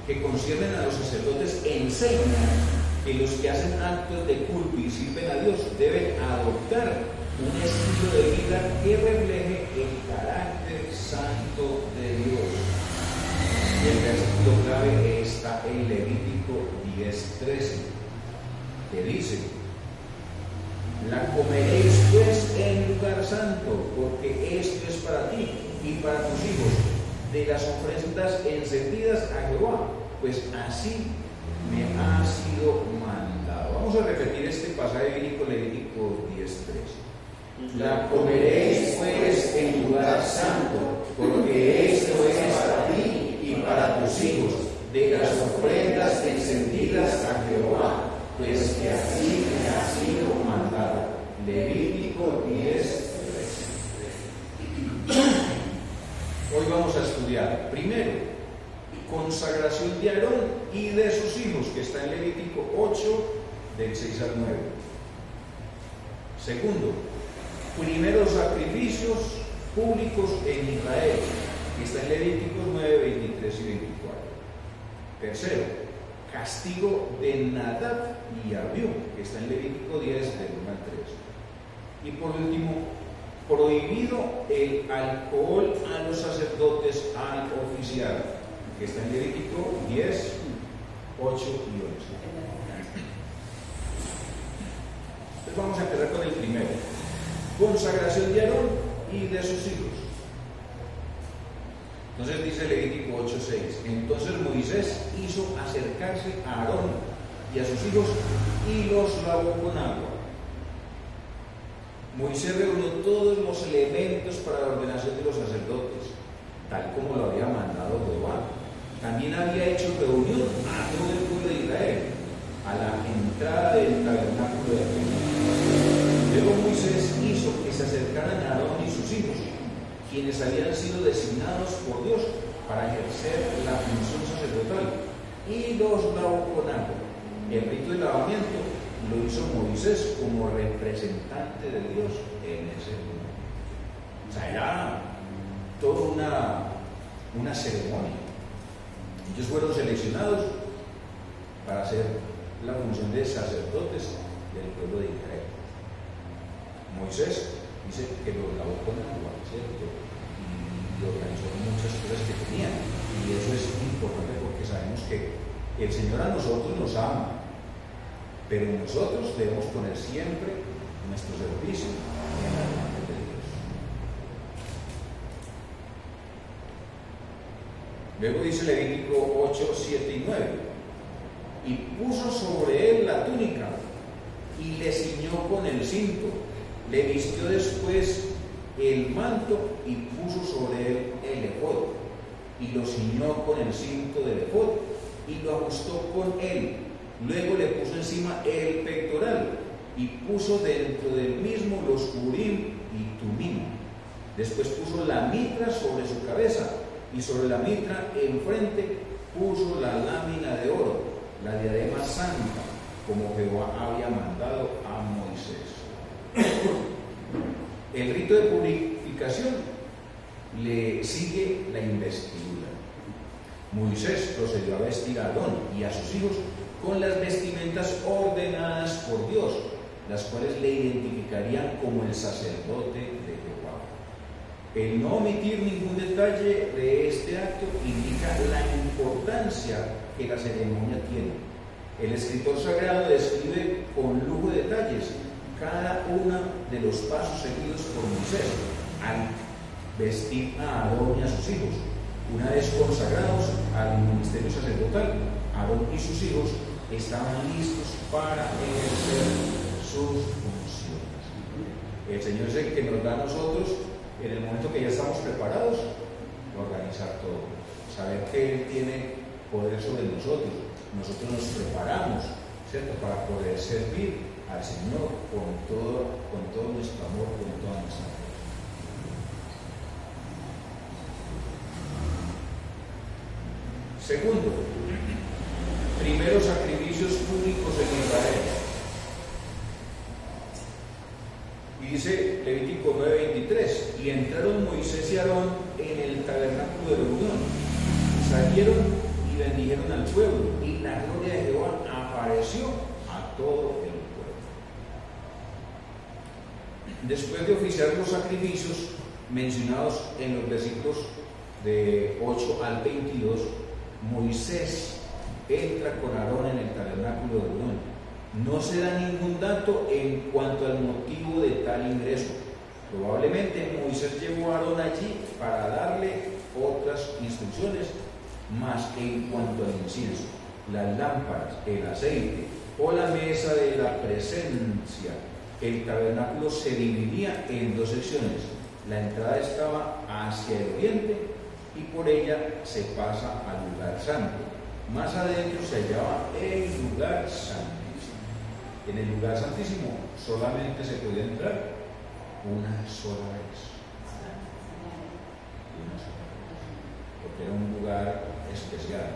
que conciernen a los sacerdotes enseñan que los que hacen actos de culto y sirven a Dios deben adoptar un estilo de vida que refleje el carácter santo de Dios. Y el versículo clave está en Levítico 10:13, que dice: la comeréis pues en lugar santo, porque esto es para ti y para tus hijos, de las ofrendas encendidas a Jehová, pues así me ha sido mandado. Vamos a repetir este pasaje bíblico, Levítico 10:13. La comeréis pues en lugar santo, porque esto es para ti y para tus hijos, de las ofrendas encendidas a Jehová, pues que así me ha sido mandado. Levítico 10:13. Hoy vamos a estudiar primero consagración de Aarón y de sus hijos, que está en Levítico 8, del 6 al 9. Segundo, primeros sacrificios públicos en Israel, que está en Levíticos 9, 23 y 24. Tercero, castigo de Nadab y Abiú, que está en Levítico 10, del 1 al 3. Y por último, prohibido el alcohol a los sacerdotes al oficiar, que está en Levítico 10, 8 y 11. Entonces vamos a empezar con el primero: consagración de Aarón y de sus hijos. Entonces dice Levítico 8:6: entonces Moisés hizo acercarse a Aarón y a sus hijos y los lavó con agua. Moisés reunió todos los elementos para la ordenación de los sacerdotes, tal como lo había mandado Jehová. También había hecho reunión a todo el pueblo de Israel a la entrada del tabernáculo de Jehová. Luego Moisés hizo que se acercaran a Aarón y sus hijos, quienes habían sido designados por Dios para ejercer la función sacerdotal, y los lavó con agua. El rito de lavamiento lo hizo Moisés como representante de Dios en ese mundo. O sea, era toda una ceremonia. Ellos fueron seleccionados para hacer la función de sacerdotes del pueblo de Israel. Moisés dice que lo lavó con agua, ¿cierto? Y organizó muchas cosas que tenían. Y eso es importante porque sabemos que el Señor a nosotros nos ama, pero nosotros debemos poner siempre nuestro servicio en las manos de Dios. Luego dice Levítico 8, 7 y 9: y puso sobre él la túnica y le ciñó con el cinto, le vistió después el manto y puso sobre él el efod, y lo ciñó con el cinto del efod y lo ajustó con él. Luego le puso encima el pectoral y puso dentro del mismo los urim y tumim. Después puso la mitra sobre su cabeza, y sobre la mitra enfrente puso la lámina de oro, la diadema santa, como Jehová había mandado a Moisés. El rito de purificación le sigue la investidura. Moisés procedió a vestir a Aarón y a sus hijos con las vestimentas ordenadas por Dios, las cuales le identificarían como el sacerdote de Jehová. El no omitir ningún detalle de este acto indica la importancia que la ceremonia tiene. El escritor sagrado describe con lujo de detalles cada uno de los pasos seguidos por Moisés al vestir a Aarón y a sus hijos. Una vez consagrados al ministerio sacerdotal, Aarón y sus hijos estaban listos para ejercer sus funciones. El Señor es el que nos da a nosotros, en el momento que ya estamos preparados, organizar todo. Saber que Él tiene poder sobre nosotros. Nosotros nos preparamos, ¿cierto?, para poder servir al Señor con todo nuestro amor, con toda nuestra fe. Segundo, primeros sacrificios públicos en Israel. Y dice Levítico 9:23: y entraron Moisés y Aarón en el tabernáculo de reunión, y salieron y bendijeron al pueblo, y la gloria de Jehová apareció a todo el pueblo. Después de oficiar los sacrificios mencionados en los versículos de 8 al 22, Moisés entra con Aarón en el tabernáculo de Orón. No se da ningún dato en cuanto al motivo de tal ingreso. Probablemente Moisés llevó a Aarón allí para darle otras instrucciones, más en cuanto al incienso, las lámparas, el aceite o la mesa de la presencia. El tabernáculo se dividía en dos secciones. La entrada estaba hacia el oriente y por ella se pasa al lugar santo. Más adentro se hallaba el lugar santísimo. En el lugar santísimo solamente se podía entrar una sola vez. Porque era un lugar especial.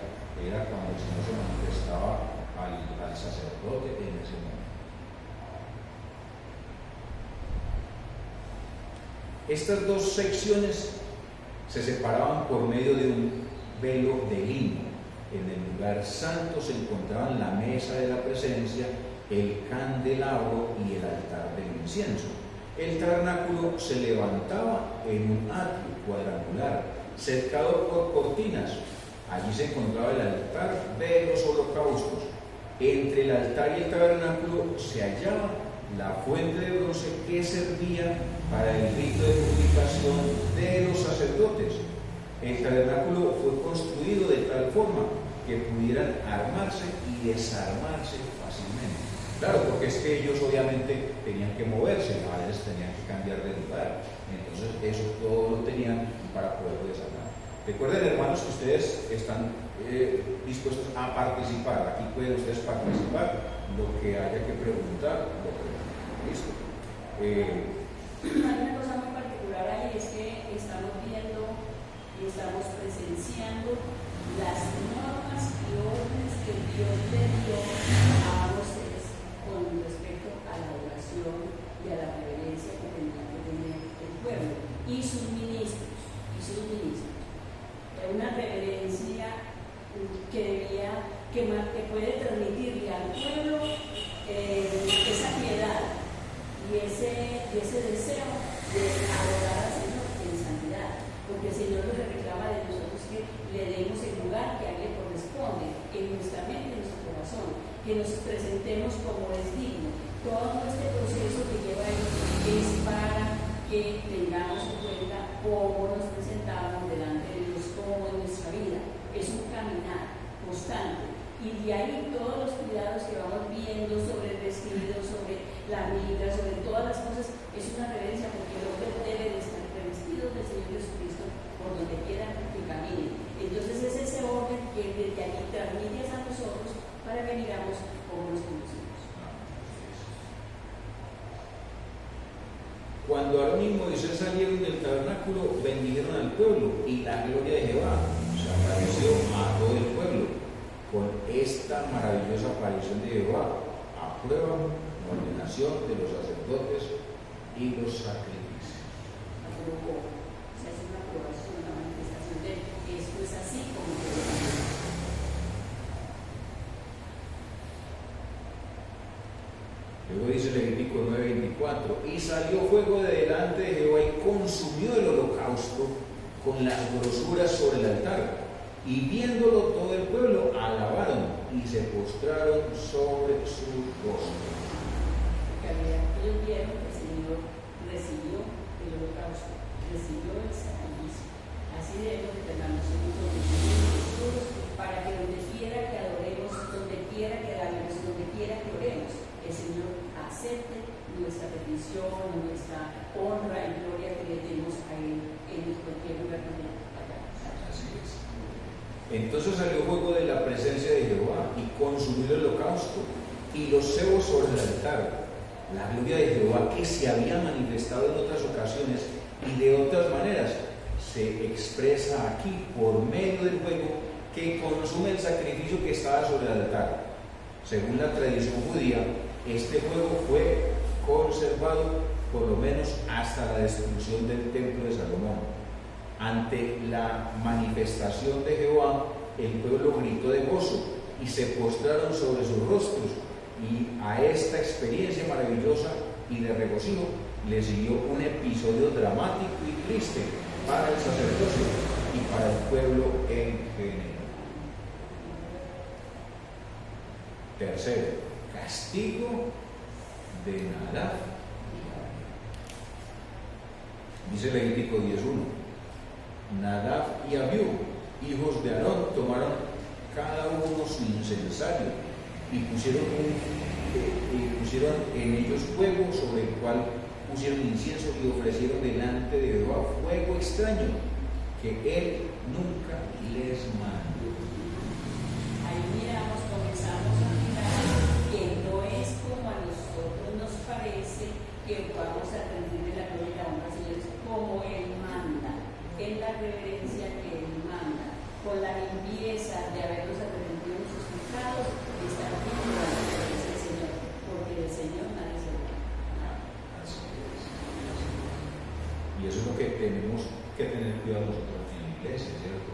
Era cuando el Señor se manifestaba al sacerdote en ese momento. Estas dos secciones se separaban por medio de un velo de lino. En el lugar santo se encontraban la mesa de la presencia, el candelabro y el altar del incienso. El tabernáculo se levantaba en un atrio cuadrangular, cercado por cortinas. Allí se encontraba el altar de los holocaustos. Entre el altar y el tabernáculo se hallaba la fuente de bronce que servía para el rito de purificación de los sacerdotes. El tabernáculo fue construido de tal forma que pudieran armarse y desarmarse fácilmente. Claro, porque es que ellos obviamente tenían que moverse, a veces tenían que cambiar de lugar. Entonces eso todo lo tenían para poder desarmar. Recuerden, hermanos, que ustedes están dispuestos a participar. Aquí pueden ustedes participar, lo que haya que preguntar, lo preguntan. ¿Listo? Hay una cosa muy particular ahí, es que estamos viendo y estamos presenciando las normas y órdenes que Dios le dio a Moisés con respecto a la oración y a la reverencia que tenía que tener el pueblo y sus ministros. Una reverencia que puede transmitirle al pueblo esa piedad y ese deseo de adorar al Señor en santidad, porque el Señor nos reclama de nosotros que le demos el lugar que a Él le corresponde en nuestra mente, en nuestro corazón, que nos presentemos como es digno. Todo este proceso que lleva Él es para que tengamos en cuenta cómo nos presentamos delante de Dios, cómo en nuestra vida. Es un caminar constante. Y de ahí todos los cuidados que vamos viendo sobre el vestido, sobre la migra, sobre todas las cosas, es una reverencia porque el hombre debe de estar revestido del Señor Jesucristo por donde quiera que camine. Entonces es ese orden que desde allí transmite a nosotros para que miramos cómo nos conocemos. Cuando Aarón y Moisés salieron del tabernáculo, bendijeron al pueblo y la gloria de Jehová se apareció a todo el pueblo. Con esta maravillosa aparición de Jehová, aprueban la ordenación de los sacerdotes y los sacrificios. Se hace una aprobación, una manifestación de que esto es así como que luego dice Levítico 9:24, y salió fuego de delante de Jehová y consumió el holocausto con las grosuras sobre el altar. Y viéndolo todo el pueblo, alabaron y se postraron sobre su rostro. Ellos vieron que el Señor recibió el holocausto, recibió el sacrificio. Así debemos de tener nosotros para que donde quiera que adoremos, donde quiera que hagamos, donde quiera que oremos, el Señor acepte nuestra petición, nuestra honra y gloria que le demos a Él en cualquier lugar donde vayamos. Así es. Entonces salió fuego de la presencia de Jehová y consumió el holocausto y los cebos sobre el altar. La gloria de Jehová, que se había manifestado en otras ocasiones y de otras maneras, se expresa aquí por medio del fuego que consume el sacrificio que estaba sobre el altar. Según la tradición judía, este fuego fue conservado por lo menos hasta la destrucción del templo de Salomón. Ante la manifestación de Jehová, el pueblo gritó de gozo y se postraron sobre sus rostros. Y a esta experiencia maravillosa y de regocijo le siguió un episodio dramático y triste para el sacerdocio y para el pueblo en general. Tercero, castigo de Nadab. Dice Levítico 10:1. Nadab y Abiú, hijos de Aarón, tomaron cada uno su incensario y pusieron en ellos fuego, sobre el cual pusieron incienso y ofrecieron delante de Jehová fuego extraño que él nunca les mandó. Ahí miramos, comenzamos a mirar que no es como a nosotros nos parece que vamos a rendirle la gloria y la honra al Señor, es como Él manda, en la reverencia que Él manda, con la limpieza de habernos arrepentido de sus pecados y estar aquí con la presencia del Señor, porque del Señor nadie se va. Así es. Y eso es lo que tenemos que tener cuidado nosotros en la iglesia, ¿cierto?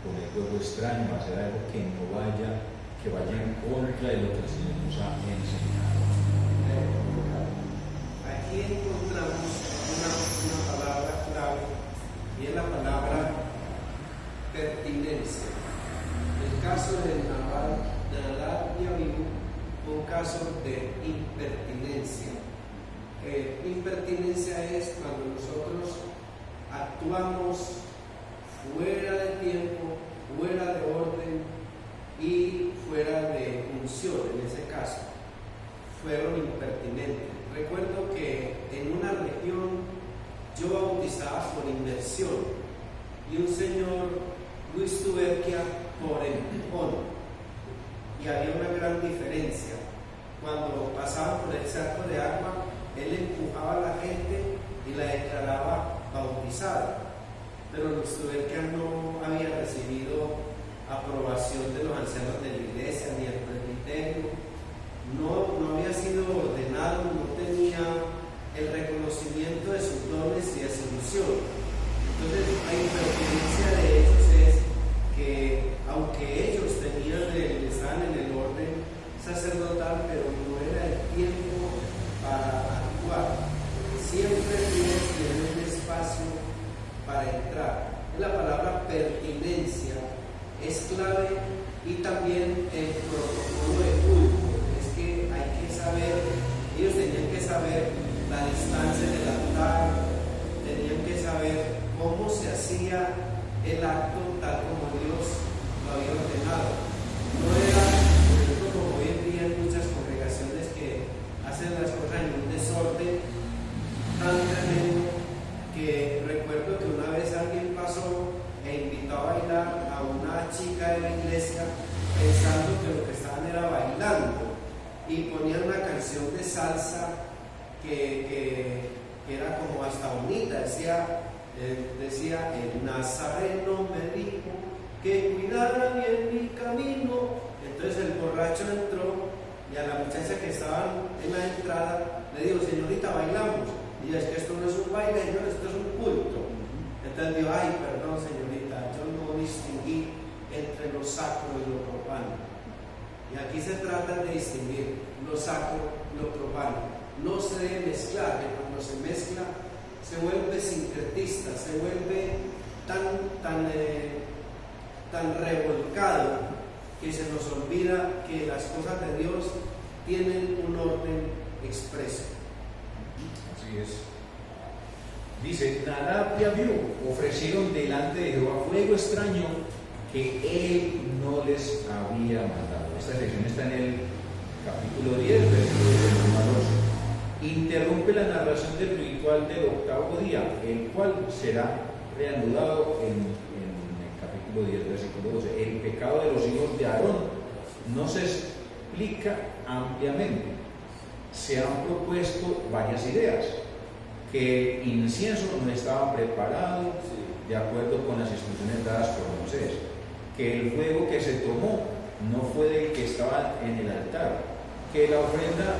Con el fuego extraño, hacer algo que no vaya, que vaya en contra de lo que el Señor nos ha enseñado. Aquí encontramos una palabra clave y es la palabra pertinencia. El caso de Nadab y Abiú fue un caso de impertinencia. Impertinencia es cuando nosotros actuamos fuera de tiempo, fuera de orden y fuera de función. En ese caso fueron impertinentes. Recuerdo que en una región yo bautizaba por inmersión y un señor, Luis Tuberquia, por empujón. Y había una gran diferencia. Cuando pasaban por el charco de agua, él empujaba a la gente y la declaraba bautizada. Pero Luis Tuberquia no había recibido aprobación de los ancianos de la iglesia ni el presbiterio. No había sido ordenado, no tenía el reconocimiento de sus dones y de su misión. Entonces, la impertinencia de ellos es que, aunque ellos estaban en el orden sacerdotal, pero no era el tiempo para actuar. Siempre tienen un espacio para entrar. La palabra pertinencia es clave y también el protocolo de culto. Hay que saber, ellos tenían que saber la distancia del altar, tenían que saber cómo se hacía el acto tal como Dios lo había ordenado. No era, por ejemplo, como hoy en día en muchas congregaciones que hacen las cosas en un desorden tan tremendo que recuerdo que una vez alguien pasó e invitó a bailar a una chica de la iglesia pensando que lo que estaban era bailando. Y ponían una canción de salsa que era como hasta bonita, decía el Nazareno me dijo que cuidara bien mi camino. Entonces el borracho entró y a la muchacha que estaba en la entrada le dijo: señorita, bailamos. Y ella: es que esto no es un baile, esto es un culto. Entonces dijo: ay, perdón señorita, yo no distinguí entre lo sacro y lo profano. Y aquí se trata de distinguir lo sacro y lo profano. No se debe mezclar, que cuando se mezcla se vuelve sincretista, se vuelve tan revolcado que se nos olvida que las cosas de Dios tienen un orden expreso. Así es. Dice: Nadab y Abiú ofrecieron delante de Jehová fuego extraño que él no les había mandado. Esta sección está en el capítulo 10, versículo 1 a 12. Interrumpe la narración del ritual del octavo día, el cual será reanudado en el capítulo 10, versículo 12. El pecado de los hijos de Aarón no se explica ampliamente. Se han propuesto varias ideas: que el incienso no estaba preparado de acuerdo con las instrucciones dadas por Moisés, que el fuego que se tomó no fue del que estaba en el altar, que la ofrenda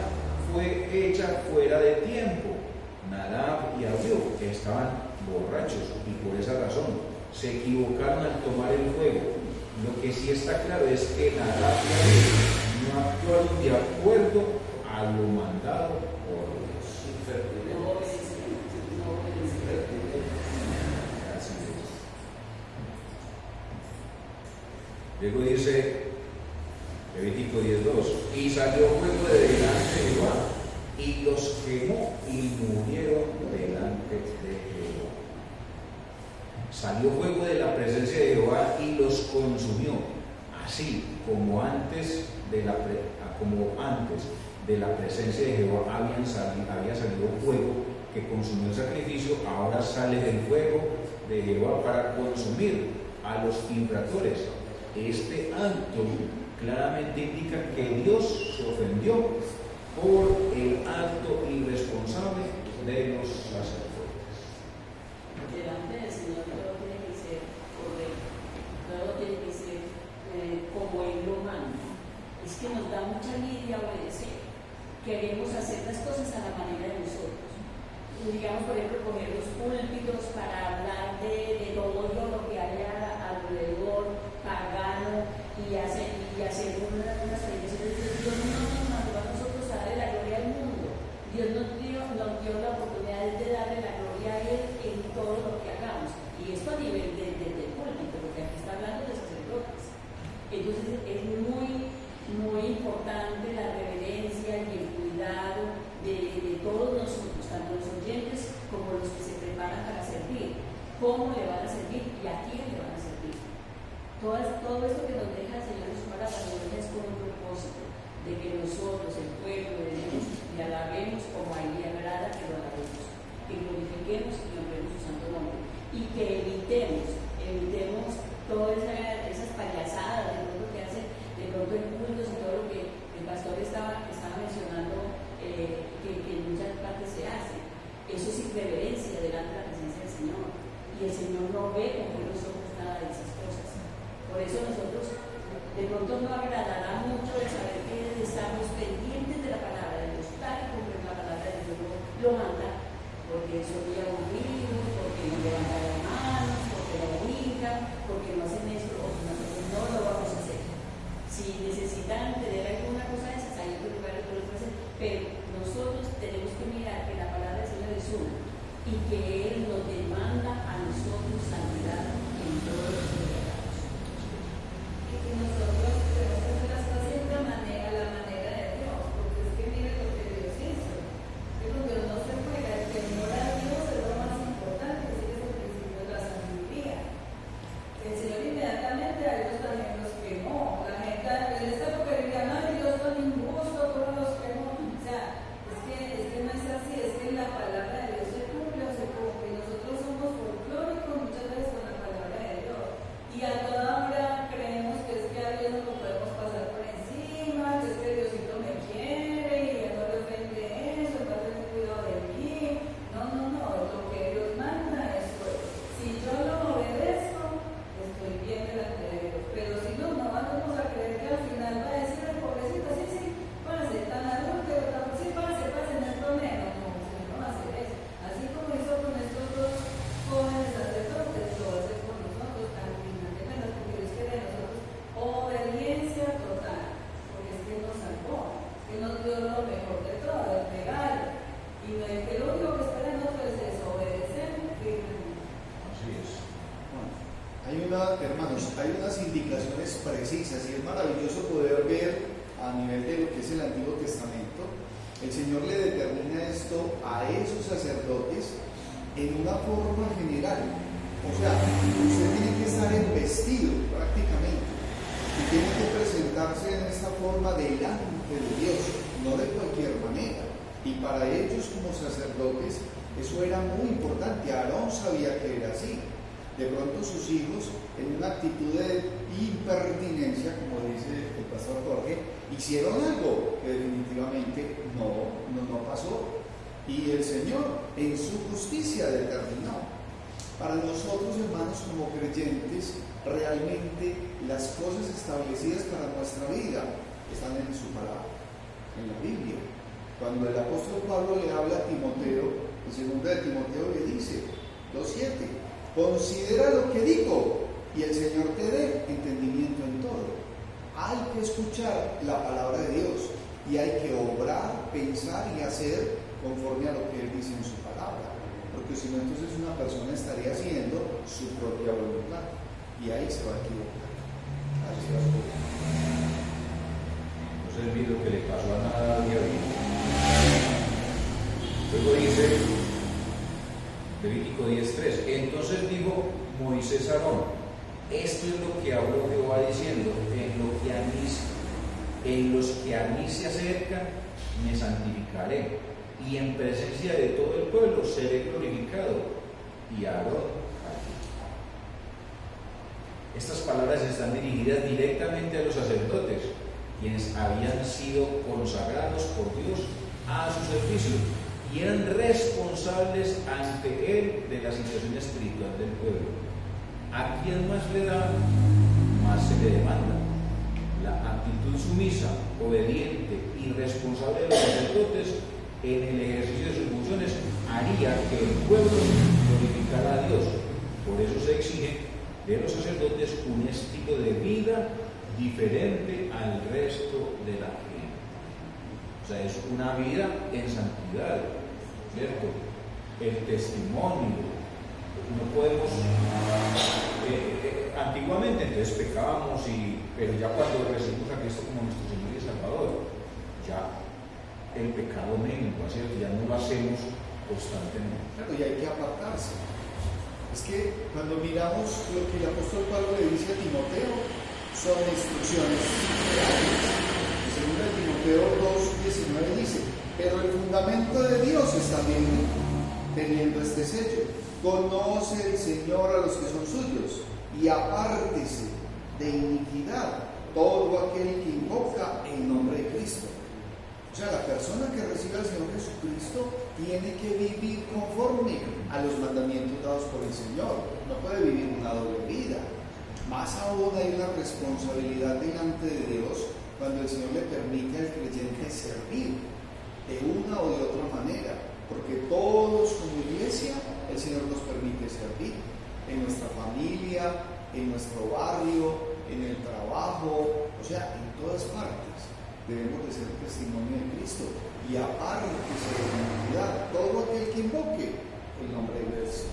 fue hecha fuera de tiempo. Nadab y Abiú estaban borrachos y por esa razón se equivocaron al tomar el fuego, Lo que sí está claro es que la gracia de ellos no actuaron de acuerdo a lo mandado por Dios. No obedecieron, no obedecieron. Así es. Luego dice Levítico 10:2, y salió fuego de delante de Jehová, y los quemó y murieron delante de Jehová. Salió fuego de la presencia de Jehová y los consumió, así como antes de la presencia de Jehová había salido fuego que consumió el sacrificio. Ahora sale del fuego de Jehová para consumir a los infractores. Este acto claramente indica que Dios se ofendió por el acto irresponsable de los sacerdotes. Delante del Señor todo tiene que ser correcto, todo tiene que ser como Él lo manda. Es que nos da mucha lidia obedecer. Queremos hacer las cosas a la manera de nosotros. Digamos, por ejemplo, coger los púlpitos para hablar de todo lo que haya alrededor pagano y hacer unas predicciones. Dios no nos mandó a nosotros a darle la gloria al mundo. Dios nos dio la oportunidad de darle la gloria a Él en todo lo que hagamos. Y esto a nivel del púlpito, porque aquí está hablando de sacerdotes. Entonces es muy, muy importante la reverencia y el cuidado de todos nosotros, tanto los oyentes como los que se preparan para servir. ¿Cómo le van a servir y a quién le van a servir? Todo esto que nos deja el Señor en su palabra nos deja es con un propósito de que nosotros, el pueblo de Dios, le alabemos como a Él le agrada que lo alabemos, que glorifiquemos y honremos su santo nombre y que evitemos todas esas payasadas de pronto que hacen de pronto en cultos y todo lo que el pastor estaba mencionando que en muchas partes se hace. Eso es irreverencia delante de la presencia del Señor y el Señor no ve con buenos ojos nada de esas cosas. Por eso nosotros de pronto no agradará mucho el saber que estamos pendientes de la palabra de Dios, tal y como la palabra de Dios lo manda, porque son muy aburridos, porque no levantan las manos, porque no brincan, porque no hacen esto, o nosotros no lo vamos a hacer. Si necesitan tener alguna cosa de esas, hay otros lugares que lo pueden hacer, pero nosotros tenemos que mirar que la palabra del Señor es una y que Él nos demanda a nosotros santidad en todo lo que hagamos. Y que nosotros tenemos que hacer las cosas de la manera de Dios, porque es que mire lo que Dios hizo. Es lo que no se juega, el temor a Dios es lo más importante, ese es el principio de la sabiduría. El Señor inmediatamente a ellos también los quemó. La gente en esta época diría, no, Dios tan injusto, ¿cómo los quemó? O sea, es que no es así, es que la palabra de Dios se cumple o se cumple. Y nosotros somos folclóricos muchas veces con la palabra de Dios. Y a toda hora creemos que es que a Dios no lo podemos pasar por encima, que es que Diosito me quiere y a no le ofende eso, no le cuidado de mí. No, lo que Dios manda es pues, si yo lo obedezco, estoy bien delante de Dios. Pero si no vamos a creer que al final va a decir el pobrecito, sí, pase, tan adúltero, sí, pase, no hay problema. No, el Señor no va a hacer eso. Así como hizo con estos dos jóvenes sacerdotes, lo va a hacer con nosotros al final de cuentas, porque Dios quiere de nosotros obediencia total, porque es que nos salvó, que nos dio lo mejor de todo, el regalo. Y no es que lo único que espera en nosotros es obedecer firmemente. Así es. Hermanos, hay unas indicaciones precisas y es maravilloso poder ver a nivel de lo que es el Antiguo Testamento. El Señor le determina esto a esos sacerdotes en una forma general. O sea, usted tiene que estar investido prácticamente y tiene que presentarse en esta forma delante de Dios, no de cualquier manera. Y para ellos como sacerdotes eso era muy importante. Aarón sabía que era así. De pronto sus hijos, en una actitud de impertinencia, como dice el pastor Jorge, hicieron algo que definitivamente no pasó. Y el Señor en su justicia determinó. Para nosotros, hermanos, como creyentes, realmente las cosas establecidas para nuestra vida están en su palabra, en la Biblia. Cuando el apóstol Pablo le habla a Timoteo, en 2 de Timoteo le dice, 2:7, considera lo que digo, y el Señor te dé entendimiento en todo. Hay que escuchar la palabra de Dios y hay que obrar, pensar y hacer conforme a lo que Él dice en su palabra, porque si no, entonces una persona estaría haciendo su propia voluntad y ahí se va a equivocar. Así va a ocurrir. Entonces vi lo que le pasó a Nadab y a Abiú. Luego dice Levítico 10:3, entonces dijo Moisés a Aarón, esto es lo que habló Jehová diciendo, en los que a mí se acercan me santificaré, y en presencia de todo el pueblo seré glorificado, y Aarón allí. Estas palabras están dirigidas directamente a los sacerdotes, quienes habían sido consagrados por Dios a su servicio y eran responsables ante Él de la situación espiritual del pueblo. A quien más le da, más se le demanda. La actitud sumisa, obediente y responsable de los sacerdotes en el ejercicio de sus funciones haría que el pueblo glorificara a Dios. Por eso se exige de los sacerdotes un estilo de vida diferente al resto de la gente. O sea, es una vida en santidad, ¿cierto? El testimonio. No podemos, antiguamente entonces pecábamos, pero ya cuando recibimos a Cristo como nuestro Señor y Salvador, ya el pecado mengua, ¿cierto? Ya no lo hacemos constantemente. Claro, y hay que apartarse. Es que cuando miramos lo que el apóstol Pablo le dice a Timoteo, son instrucciones reales. Según el Timoteo 2:19 dice, pero el fundamento de Dios está bien teniendo este sello. Conoce el Señor a los que son suyos y apártese de iniquidad todo aquel que invoca el nombre de Cristo. O sea, la persona que recibe al Señor Jesucristo tiene que vivir conforme a los mandamientos dados por el Señor. No puede vivir una doble vida. Más aún hay una responsabilidad delante de Dios cuando el Señor le permite al creyente servir de una o de otra manera, porque todos como iglesia el Señor nos permite servir en nuestra familia, en nuestro barrio, en el trabajo, o sea, en todas partes debemos de ser testimonio de Cristo y aparte de iniquidad todo aquel que invoque el nombre de Dios.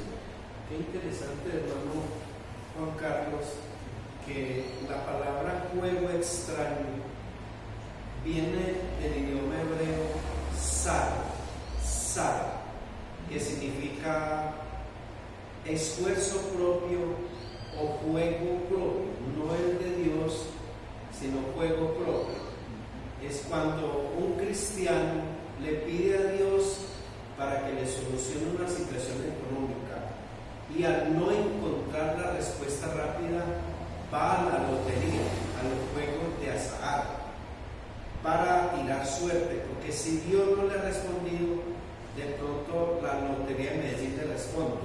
Qué interesante, hermano Juan Carlos, que la palabra juego extraño viene del idioma hebreo sar, que significa esfuerzo propio o juego propio, no el de Dios, sino juego propio. Es cuando un cristiano le pide a Dios para que le solucione una situación económica y al no encontrar la respuesta rápida va a la lotería, a los juegos de azar para tirar suerte, porque si Dios no le ha respondido, de pronto la lotería de Medellín le responde.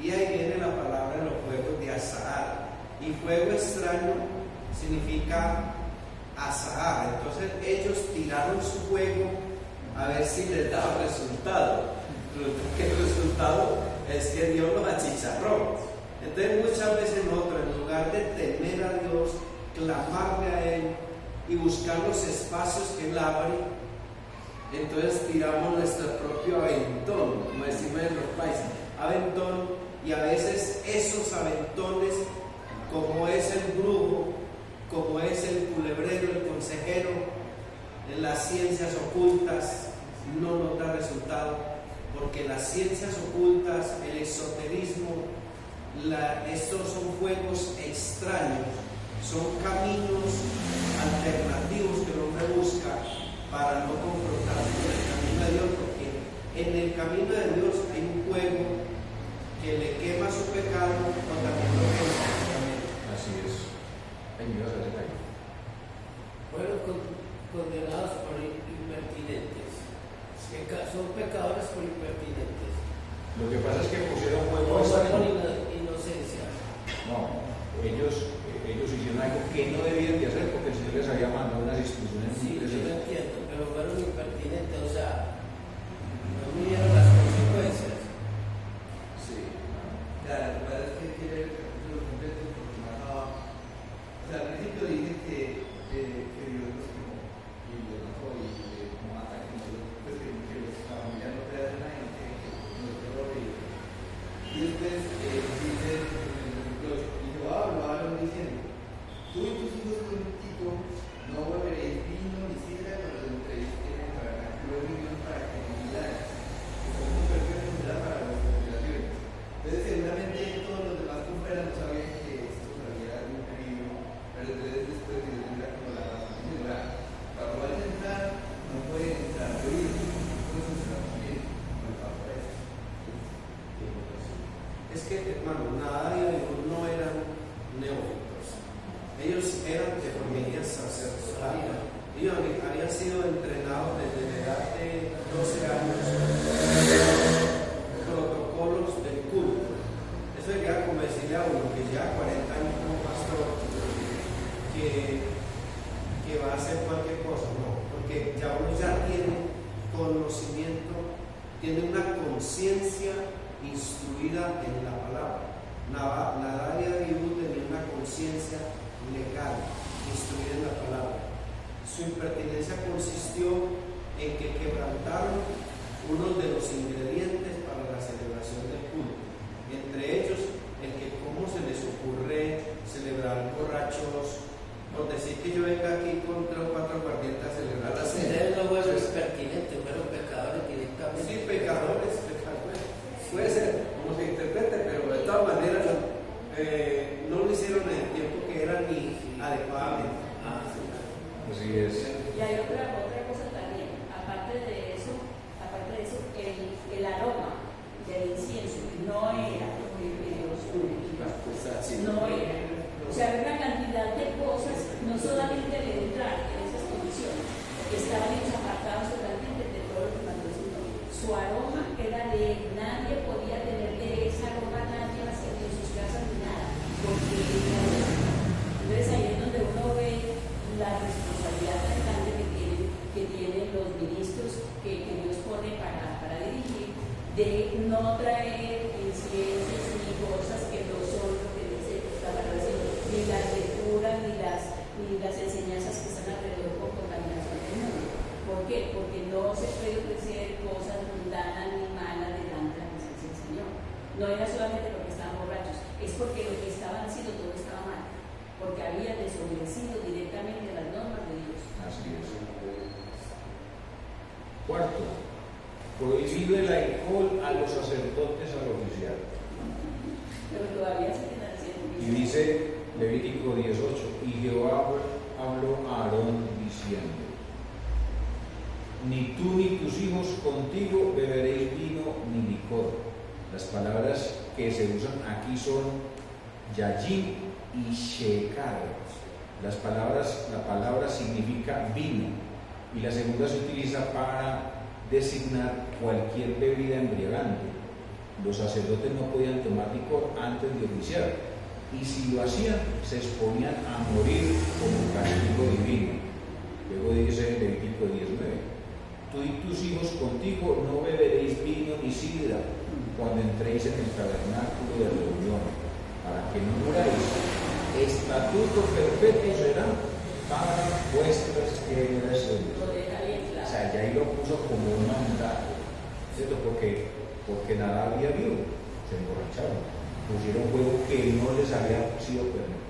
Y ahí viene la palabra de los juegos de azar. Y juego extraño significa azar. Entonces ellos tiraron su juego a ver si les daba resultado. El resultado es que Dios los achicharró. Entonces muchas veces nosotros, en lugar de temer a Dios, clamarle a Él y buscar los espacios que Él abre, entonces tiramos nuestro propio aventón, como decimos en los países, aventón, y a veces esos aventones, como es el brujo, como es el culebrero, el consejero, en las ciencias ocultas, no nos da resultado, porque las ciencias ocultas, el esoterismo, estos son juegos extraños, son caminos alternativos que el hombre busca para no confrontarse con el camino de Dios, porque en el camino de Dios hay un juego que le quema su pecado o también lo quema físicamente. Así es. Fueron condenados por impertinentes. Son pecadores por impertinentes. Lo que pasa es que pusieron juego No extraño. con inocencia. No, ellos hicieron algo que no debían de hacer porque el Señor les había mandado unas instrucciones Sí, muy yo lo precisas. entiendo, pero fueron impertinentes, o sea, no midieron las consecuencias. Sí, claro, lo que pasa es que quiere el capítulo completo porque no Ellos habían sido entrenados desde la edad de 12 años protocolos del culto. Eso sería como decirle a uno que ya 40 años como pastor que va a hacer cualquier cosa, no, porque ya uno ya tiene conocimiento, tiene una conciencia instruida en la palabra. Nadab y Abiú tenía una conciencia legal, instruida en la palabra. Su impertinencia consistió en que quebrantaron uno de los ingredientes para la celebración del culto. Entre ellos, el que cómo se les ocurre celebrar borrachos, por decir que yo venga aquí con 3 o 4 aguardientes a celebrar la cena. Ustedes no fueron pertinentes, fueron pecadores directamente. Sí, pecadores. Puede ser, como se interprete, pero de todas maneras no lo hicieron en el tiempo que era ni adecuadamente. Así es. Y hay otra cosa también, aparte de eso, el aroma del incienso no era lo que Dios no era. O sea, había una cantidad de cosas, no solamente de entrar en esas condiciones, que estaban hechos apartados totalmente de todo lo que mandó el Señor. Su aroma era de él, nadie podía tener de esa aroma, nadie hacia en sus casas ni nada, porque era de él. Entonces ahí es donde uno ve la responsabilidad tan grande que tienen los ministros que Dios pone para dirigir, de no traer inciensos ni cosas que no son lo que dice la palabra del Señor, ni las lecturas, ni las enseñanzas que están alrededor con contaminación del mundo. ¿Por qué? Porque no se puede ofrecer cosas mundanas ni malas delante de la presencia del Señor. No era solamente porque estaban borrachos, es porque lo que estaban haciendo todo estaba mal, porque habían desobedecido directamente las normas de Dios. Así es. Cuarto, prohibido el alcohol a los sacerdotes al oficial. Pero todavía se quedan haciendo. Y dice Levítico 18, y Jehová habló a Aarón diciendo: ni tú ni tus hijos contigo beberéis vino ni licor. Las palabras que se usan aquí son yajim y shekar. La palabra significa vino, y la segunda se utiliza para designar cualquier bebida embriagante. Los sacerdotes no podían tomar licor antes de oficiar, y si lo hacían, se exponían a morir como castigo divino. Luego dice Levítico 19: tú y tus hijos contigo no beberéis vino ni sidra cuando entréis en el tabernáculo de reunión, para que no muráis. Estatuto perpetuo será para vuestras generaciones. Lo deja bien O claro. sea, ya ahí lo puso como un mandato, ¿cierto? Porque Nadab y Abiú se emborracharon, pusieron fuego que no les había sido permitido.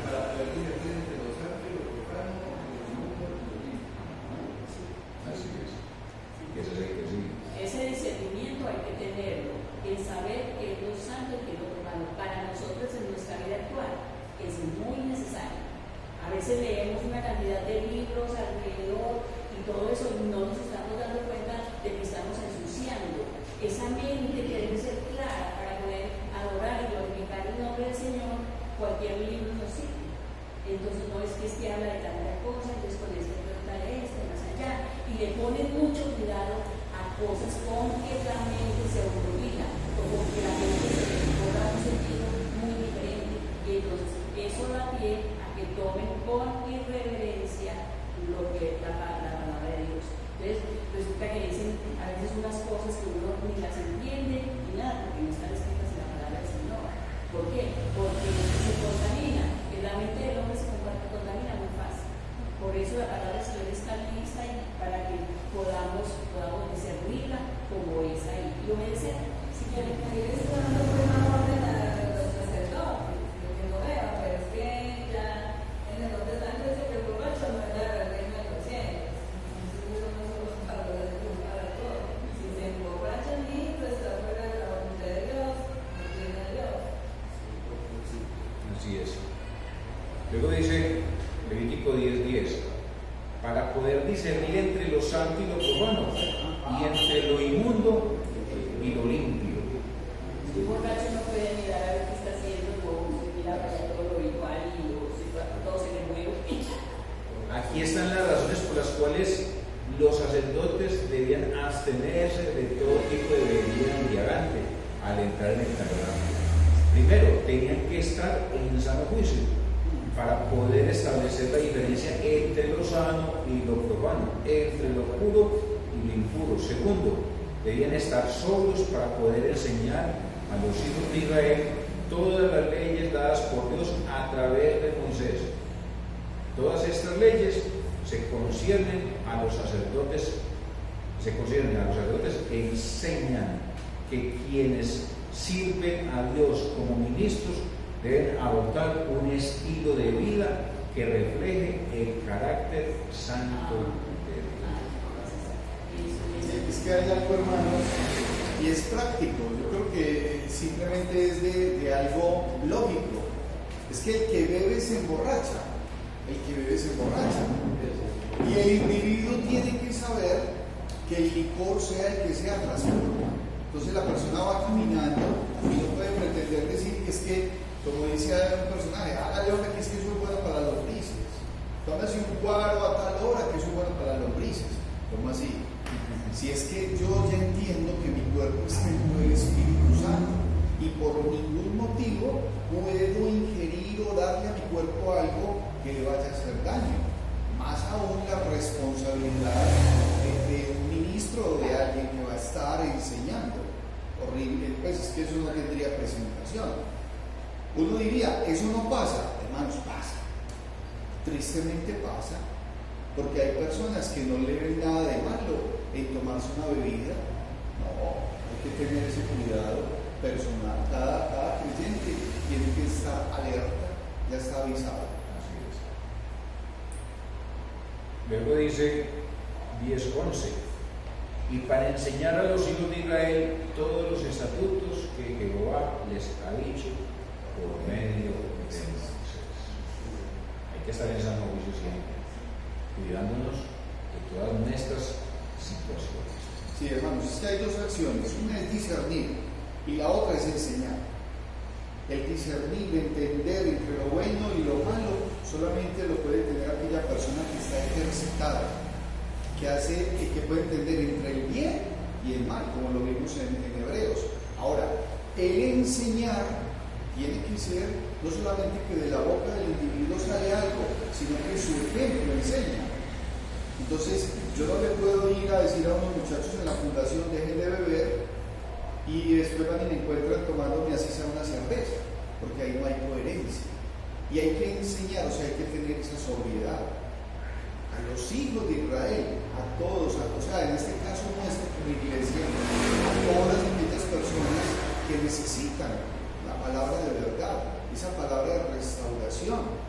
Para poder discernir entre lo santo y lo profano, Así es. Ese es el que sigue. Ese discernimiento hay que tenerlo, en saber qué es lo santo y qué es lo profano. Para nosotros en nuestra vida actual es muy necesario. A veces leemos una cantidad de libros alrededor y todo eso y no nos estamos dando cuenta de que estamos ensuciando esa mente que debe ser clara para poder adorar y glorificar el nombre del Señor. Cualquier libro nos sirve. Entonces no es que habla de tanta cosa, entonces con este pregunta más allá, y le ponen mucho cuidado a cosas con que la mente se olvida, o con que la mente se cobra un sentido muy diferente. Y entonces eso da pie a que tomen con irreverencia lo que es la palabra de Dios. Entonces resulta que dicen a veces unas cosas que uno ni las entiende ni nada, porque no están escritas en la palabra del Señor. ¿Por qué? Porque se contamina, que la mente del hombre se contamina muy fácil. Por eso la palabra del Señor está lista y para que podamos discernirla como es ahí y obedecer. Si quieren, ahí les está dando una orden a los sacerdotes, lo que no veo, pero es que ya en el Nuevo Testamento dice que el borracho no era el reino de los cielos. Entonces, eso no son los valores de para todo. Si se emborrachan y pues está fuera de la voluntad de Dios, no tiene a Dios. Así es. Luego dice Levítico 10:10, para poder discernir entre lo santo y lo profano, y entre lo inmundo y lo limpio. Un borracho no puede mirar a ver qué está haciendo con sacerdotes debían abstenerse de todo tipo de bebida embriagante al entrar en el tabernáculo. Primero, tenían que estar en sano juicio para poder establecer la diferencia entre lo sano y lo profano, entre lo puro y lo impuro. Segundo, debían estar sobrios para poder enseñar a los hijos de Israel todas las leyes dadas por Dios a través de Moisés. Todas estas leyes se conciernen a los sacerdotes que enseñan que quienes sirven a Dios como ministros deben adoptar un estilo de vida que refleje el carácter santo de Dios. Es que hay algo, hermanos, y es práctico. Yo creo que simplemente es de algo lógico. Es que el que bebe se emborracha. Y el individuo tiene que saber que el licor sea el que sea transformador. Entonces la persona va caminando y no puede pretender decir que es que, como dice un personaje, hágale hombre que es que eso es bueno para las lombrices. Tómase un guaro a tal hora que eso es bueno para las lombrices. ¿Cómo así? Si es que yo ya entiendo que mi cuerpo es templo del Espíritu Santo y por ningún motivo puedo ingerir o darle a mi cuerpo algo que le vaya a hacer daño. Más aún la responsabilidad de un ministro o de alguien que va a estar enseñando. Horrible, pues es que eso no tendría presentación. Uno diría, eso no pasa, hermanos, pasa. Tristemente pasa, porque hay personas que no le ven nada de malo en tomarse una bebida. No, hay que tener ese cuidado personal. Cada creyente tiene que estar alerta, ya está avisado. Luego dice 10:11, y para enseñar a los hijos de Israel todos los estatutos que Jehová les ha dicho por medio de Moisés. Hay que estar en sano juicio siempre, cuidándonos de todas nuestras situaciones. Sí, hermanos, es que hay dos acciones. Una es discernir y la otra es enseñar. El discernir, entender entre lo bueno y lo malo, solamente lo puede tener aquella persona que está ejercitada, que puede entender entre el bien y el mal, como lo vimos en Hebreos. Ahora, el enseñar tiene que ser no solamente que de la boca del individuo sale algo, sino que su ejemplo enseña. Entonces, yo no le puedo ir a decir a unos muchachos en la fundación, dejen de beber, y después van y me encuentran tomándome así sea una cerveza, porque ahí no hay coherencia. Y hay que enseñar, o sea, hay que tener esa sobriedad. A los hijos de Israel, a todos, o sea, en este caso nuestra como iglesia, a todas aquellas personas que necesitan la palabra de verdad, esa palabra de restauración.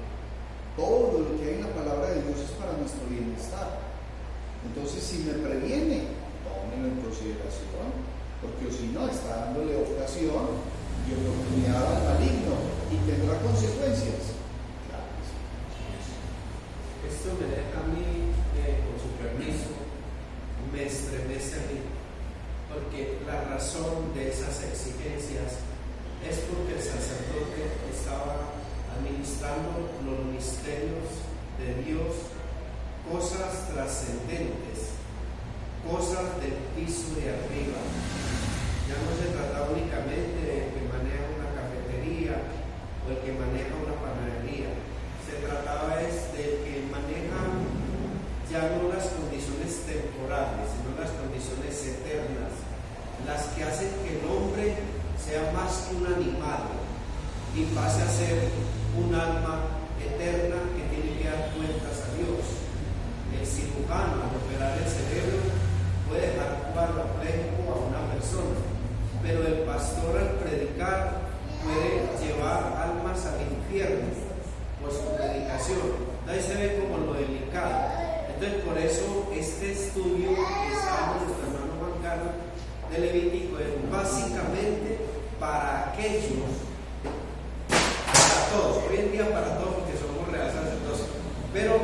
Todo lo que hay en la palabra de Dios es para nuestro bienestar. Entonces, si me previene, tómenlo en consideración, porque si no, está dándole ocasión y oportunidad al maligno y tendrá consecuencias. Claro que sí. Esto me deja a mí, con su permiso, me estremece a mí, porque la razón de esas exigencias es porque el sacerdote estaba administrando los misterios de Dios, cosas trascendentes, cosas del piso de arriba. Ya no se trata únicamente del que maneja una cafetería o el que maneja una panadería. Se trataba del que maneja ya no las condiciones temporales, sino las condiciones eternas, las que hacen que el hombre sea más que un animal y pase a ser un alma eterna que tiene que dar cuentas a Dios. El cirujano, al operar el cerebro, puede dejar cuadrapléjico a una persona, pero el pastor al predicar puede llevar almas al infierno por su predicación. Ahí se ve como lo delicado. Entonces, por eso este estudio que está nuestro hermano Juan Carlos de Levítico es básicamente para aquellos, para todos, hoy en día para todos porque somos reales sacerdotes, pero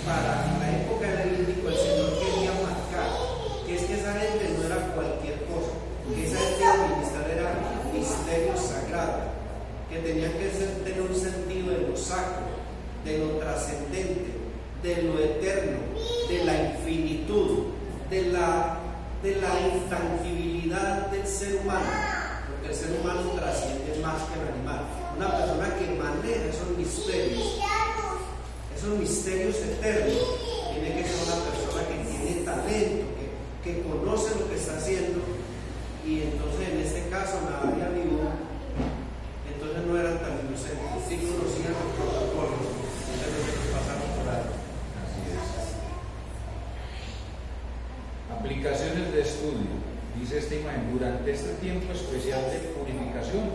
para la época de Levítico el Señor quería marcar que es que esa gente no era cualquier cosa, que esa gente de ministrar era misterio sagrado, que tenía que tener un sentido de lo sacro, de lo trascendente, de lo eterno, de la infinitud, de la intangibilidad del ser humano, porque el ser humano trasciende más que el animal. Una persona que maneja esos misterios eternos, tiene que ser una persona que tiene talento, que conoce lo que está haciendo. Y entonces en este caso Nadab y Abiú, entonces no eran tan inocentes, sí conocían los protocolos, entonces pasaron por algo. Así es. Aplicaciones de estudio. Dice esta imagen: durante este tiempo especial de purificación,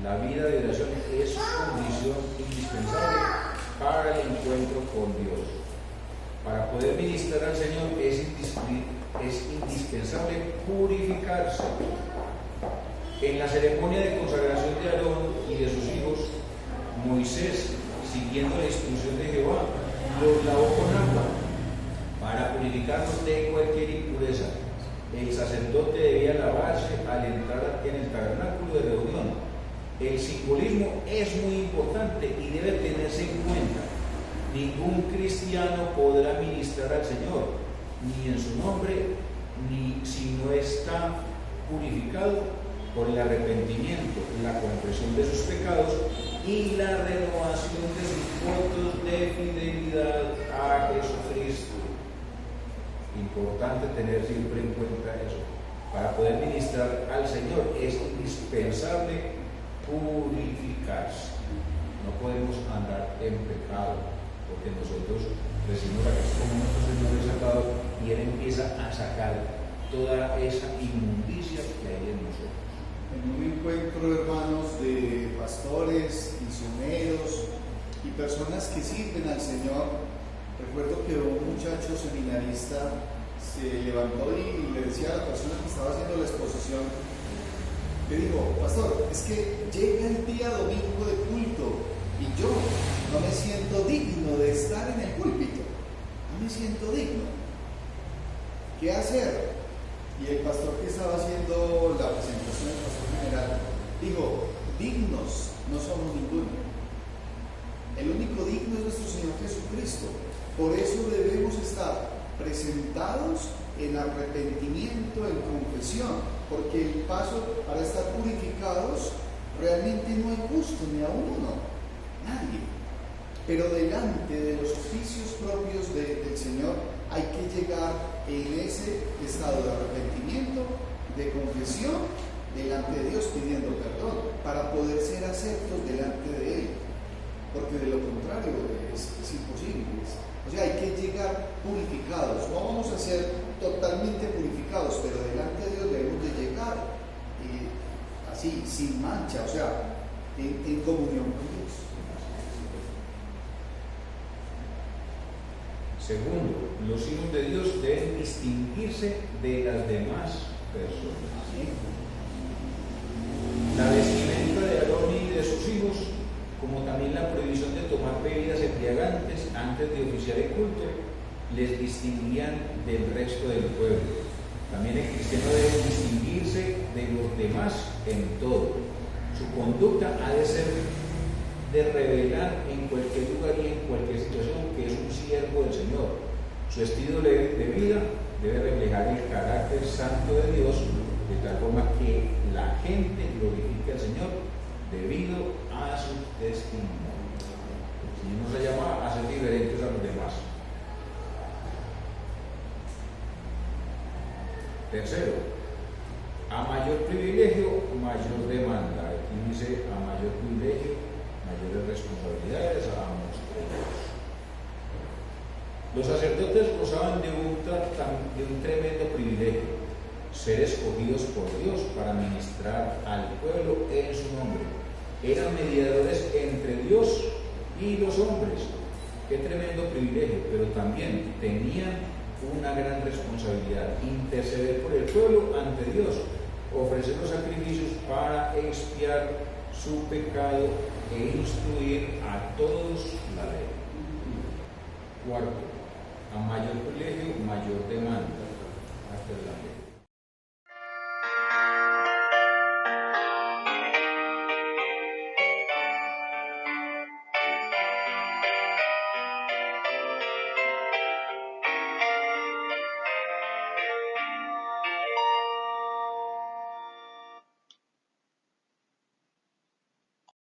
la vida de oración es condición indispensable para el encuentro con Dios. Para poder ministrar al Señor es indispensable purificarse. En la ceremonia de consagración de Aarón y de sus hijos, Moisés, siguiendo la instrucción de Jehová, los lavó con agua para purificarlos de cualquier impureza. El sacerdote debía lavarse al entrar en el tabernáculo de reunión. El simbolismo es muy importante y debe tenerse en cuenta. Ningún cristiano podrá ministrar al Señor, ni en su nombre, ni si no está purificado por el arrepentimiento, la confesión de sus pecados y la renovación de sus votos de fidelidad a Jesucristo. Importante tener siempre en cuenta eso. Para poder ministrar al Señor es indispensable purificarse. No podemos andar en pecado, porque nosotros recibimos a Cristo como nuestro Señor y Salvador, y Él empieza a sacar toda esa inmundicia que hay en nosotros. En un encuentro, hermanos, de pastores, misioneros y personas que sirven al Señor, recuerdo que un muchacho seminarista se levantó y le decía a la persona que estaba haciendo la exposición, le dijo: pastor, es que llega el día domingo de culto y yo no me siento digno de estar en el púlpito, no me siento digno. ¿Qué hacer? Y el pastor que estaba haciendo la presentación, el pastor general, dijo: dignos no somos ninguno. El único digno es nuestro Señor Jesucristo. Por eso debemos estar presentados en arrepentimiento, en confesión, porque el paso para estar purificados realmente no es justo ni a uno, nadie. Pero delante de los oficios propios del Señor hay que llegar en ese estado de arrepentimiento, de confesión, delante de Dios pidiendo perdón, para poder ser aceptos delante de Él, porque de lo contrario es imposible. O sea, hay que llegar purificados. No vamos a ser totalmente purificados, pero delante de Dios debemos de llegar así, sin mancha, o sea, en comunión con Dios. Segundo, los hijos de Dios deben distinguirse de las demás personas. La vestimenta de Aarón y de sus hijos, como también la prohibición de tomar bebidas embriagantes antes de oficiar el culto, les distinguían del resto del pueblo. También el cristiano debe distinguirse de los demás en todo. Su conducta ha de ser de revelar en cualquier lugar y en cualquier situación que es un siervo del Señor. Su estilo de vida debe reflejar el carácter santo de Dios, de tal forma que la gente glorifique al Señor debido a su testimonio. El Señor nos ha llamado a ser diferentes a los demás. Tercero, a mayor privilegio, mayor demanda. Aquí dice: a mayor privilegio, mayores responsabilidades a nosotros. Los sacerdotes gozaban de un tremendo privilegio: ser escogidos por Dios para ministrar al pueblo en su nombre. Eran mediadores entre Dios y los hombres. Qué tremendo privilegio, pero también tenían una gran responsabilidad: interceder por el pueblo ante Dios, ofrecer los sacrificios para expiar su pecado e instruir a todos la ley. Cuarto, a mayor privilegio, mayor demanda.